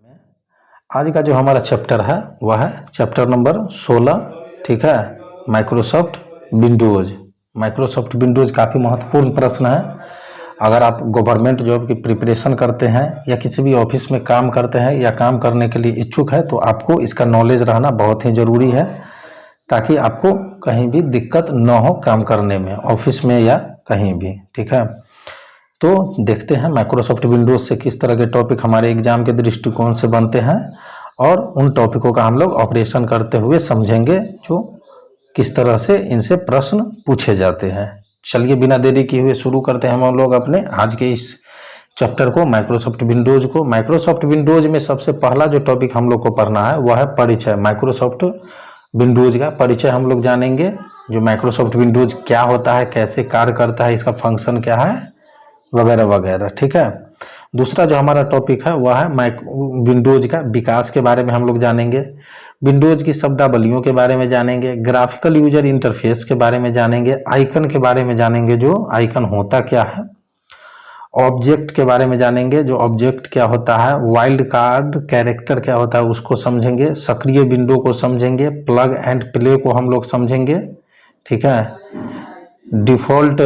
में आज का जो हमारा चैप्टर है वह है चैप्टर नंबर 16। ठीक है, माइक्रोसॉफ्ट विंडोज़। माइक्रोसॉफ्ट विंडोज़ काफ़ी महत्वपूर्ण प्रश्न है। अगर आप गवर्नमेंट जॉब की प्रिपरेशन करते हैं या किसी भी ऑफिस में काम करते हैं या काम करने के लिए इच्छुक है तो आपको इसका नॉलेज रहना बहुत ही ज़रूरी है, ताकि आपको कहीं भी दिक्कत न हो काम करने में, ऑफिस में या कहीं भी। ठीक है, तो देखते हैं माइक्रोसॉफ्ट विंडोज़ से किस तरह के टॉपिक हमारे एग्जाम के दृष्टिकोण से बनते हैं और उन टॉपिकों का हम लोग ऑपरेशन करते हुए समझेंगे जो किस तरह से इनसे प्रश्न पूछे जाते हैं। चलिए बिना देरी किए हुए शुरू करते हैं हम लोग अपने आज के इस चैप्टर को, माइक्रोसॉफ्ट विंडोज़ को। माइक्रोसॉफ्ट विंडोज़ में सबसे पहला जो टॉपिक हम लोग को पढ़ना है वह है परिचय। माइक्रोसॉफ्ट विंडोज़ का परिचय हम लोग जानेंगे, जो माइक्रोसॉफ्ट विंडोज़ क्या होता है, कैसे कार्य करता है, इसका फंक्शन क्या है, वगैरह वगैरह। ठीक है, दूसरा जो हमारा टॉपिक है वह है विंडोज़ का विकास के बारे में हम लोग जानेंगे, विंडोज़ की शब्दावलियों के बारे में जानेंगे, ग्राफिकल यूजर इंटरफेस के बारे में जानेंगे, आइकन के बारे में जानेंगे, जो आइकन होता क्या है, ऑब्जेक्ट के बारे में जानेंगे, जो ऑब्जेक्ट क्या होता है, वाइल्ड कार्ड कैरेक्टर क्या होता है उसको समझेंगे, सक्रिय विंडो को समझेंगे, प्लग एंड प्ले को हम लोग समझेंगे। ठीक है, डिफ़ॉल्ट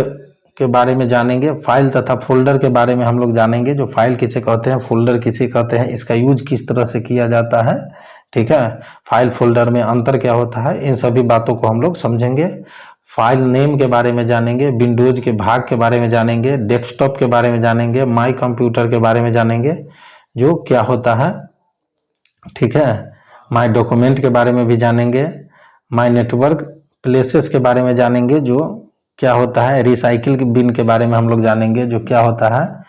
के बारे में जानेंगे, फाइल तथा फोल्डर के बारे में हम लोग जानेंगे, जो फाइल किसे कहते हैं, फोल्डर किसे कहते हैं, इसका यूज किस तरह से किया जाता है। ठीक है, फाइल फोल्डर में अंतर क्या होता है, इन सभी बातों को हम लोग समझेंगे। फाइल नेम के बारे में जानेंगे, विंडोज के भाग के बारे में जानेंगे, डेस्कटॉप के बारे में जानेंगे, माई कंप्यूटर के बारे में जानेंगे, जो क्या होता है। ठीक है, माई डॉक्यूमेंट के बारे में भी जानेंगे, माई नेटवर्क प्लेसेस के बारे में जानेंगे, जो क्या होता है, रिसाइकिल बिन के बारे में हम लोग जानेंगे, जो क्या होता है।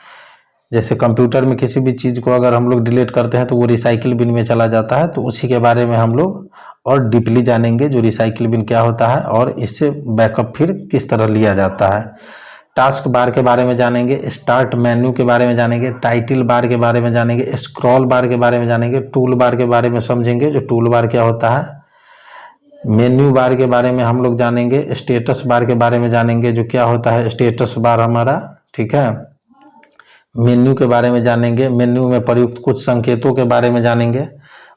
जैसे कंप्यूटर में किसी भी चीज़ को अगर हम लोग डिलीट करते हैं तो वो रिसाइकिल बिन में चला जाता है, तो उसी के बारे में हम लोग और डीपली जानेंगे, जो रिसाइकिल बिन क्या होता है और इससे बैकअप फिर किस तरह लिया जाता है। टास्क बार के बारे में जानेंगे, स्टार्ट मेन्यू के बारे में जानेंगे, टाइटल बार के बारे में जानेंगे, स्क्रॉल बार के बारे में जानेंगे, टूल बार के बारे में समझेंगे, जो टूल बार क्या होता है, मेन्यू बार के बारे में हम लोग जानेंगे, स्टेटस बार के बारे में जानेंगे, जो क्या होता है स्टेटस बार हमारा। ठीक है, मेन्यू के बारे में जानेंगे, मेन्यू में प्रयुक्त कुछ संकेतों के बारे में जानेंगे,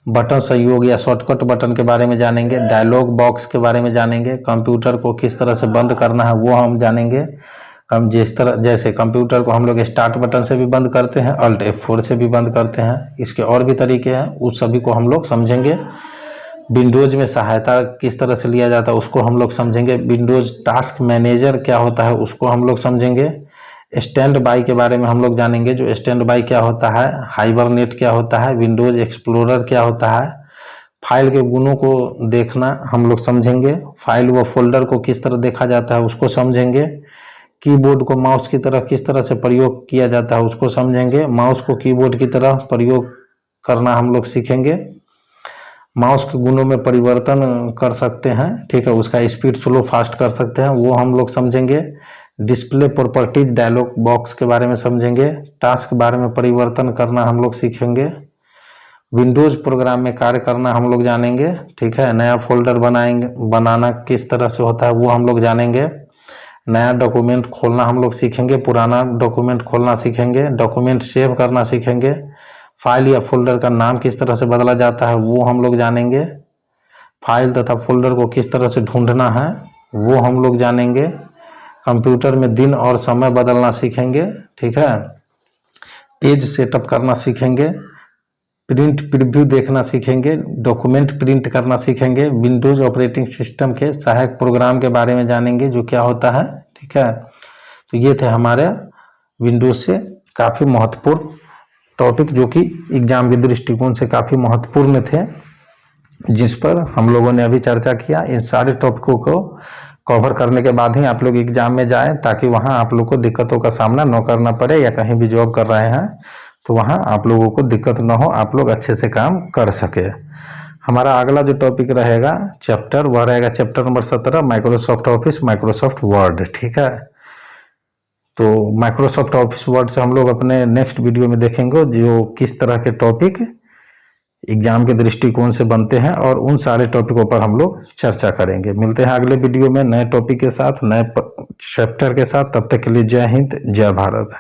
बटन सहयोग या शॉर्टकट बटन के बारे में जानेंगे, डायलॉग बॉक्स के बारे में जानेंगे, कंप्यूटर को किस तरह से बंद करना है वो हम जानेंगे। हम जिस तरह जैसे कंप्यूटर को हम लोग स्टार्ट बटन से भी बंद करते हैं, अल्ट F4 से भी बंद करते हैं, इसके और भी तरीके हैं, उस सभी को हम लोग समझेंगे। विंडोज़ में सहायता किस तरह से लिया जाता है उसको हम लोग समझेंगे, विंडोज़ टास्क मैनेजर क्या होता है उसको हम लोग समझेंगे, स्टैंड बाई के बारे में हम लोग जानेंगे, जो स्टैंड बाई क्या होता है, हाइबरनेट क्या होता है, विंडोज़ एक्सप्लोरर क्या होता है, फाइल के गुणों को देखना हम लोग समझेंगे, फाइल व फोल्डर को किस तरह देखा जाता है उसको समझेंगे, कीबोर्ड को माउस की तरह किस तरह से प्रयोग किया जाता है उसको समझेंगे, माउस को कीबोर्ड की तरह प्रयोग करना हम लोग सीखेंगे, माउस के गुणों में परिवर्तन कर सकते हैं। ठीक है, उसका स्पीड स्लो फास्ट कर सकते हैं वो हम लोग समझेंगे, डिस्प्ले प्रॉपर्टीज डायलॉग बॉक्स के बारे में समझेंगे, टास्क बारे में परिवर्तन करना हम लोग सीखेंगे, विंडोज़ प्रोग्राम में कार्य करना हम लोग जानेंगे। ठीक है, नया फोल्डर बनाना किस तरह से होता है वो हम लोग जानेंगे, नया डॉक्यूमेंट खोलना हम लोग सीखेंगे, पुराना डॉक्यूमेंट खोलना सीखेंगे, डॉक्यूमेंट सेव करना सीखेंगे, फाइल या फोल्डर का नाम किस तरह से बदला जाता है वो हम लोग जानेंगे, फाइल तथा फोल्डर को किस तरह से ढूंढना है वो हम लोग जानेंगे, कंप्यूटर में दिन और समय बदलना सीखेंगे। ठीक है, पेज सेटअप करना सीखेंगे, प्रिंट प्रीव्यू देखना सीखेंगे, डॉक्यूमेंट प्रिंट करना सीखेंगे, विंडोज़ ऑपरेटिंग सिस्टम के सहायक प्रोग्राम के बारे में जानेंगे, जो क्या होता है। ठीक है, तो ये थे हमारे विंडोज़ से काफ़ी महत्वपूर्ण टॉपिक, जो कि एग्जाम के दृष्टिकोण से काफ़ी महत्वपूर्ण थे, जिस पर हम लोगों ने अभी चर्चा किया। इन सारे टॉपिकों को कवर करने के बाद ही आप लोग एग्जाम में जाएं, ताकि वहां आप लोग को दिक्कतों का सामना न करना पड़े, या कहीं भी जॉब कर रहे हैं तो वहां आप लोगों को दिक्कत न हो, आप लोग अच्छे से काम कर सके। हमारा अगला जो टॉपिक रहेगा चैप्टर, वह रहेगा chapter number 17, Microsoft office, Microsoft word. ठीक है, तो माइक्रोसॉफ्ट ऑफिस वर्ड से हम लोग अपने नेक्स्ट वीडियो में देखेंगे, जो किस तरह के टॉपिक एग्जाम के दृष्टिकोण से बनते हैं, और उन सारे टॉपिकों पर हम लोग चर्चा करेंगे। मिलते हैं अगले वीडियो में नए टॉपिक के साथ, नए चैप्टर के साथ। तब तक के लिए जय हिंद, जय भारत।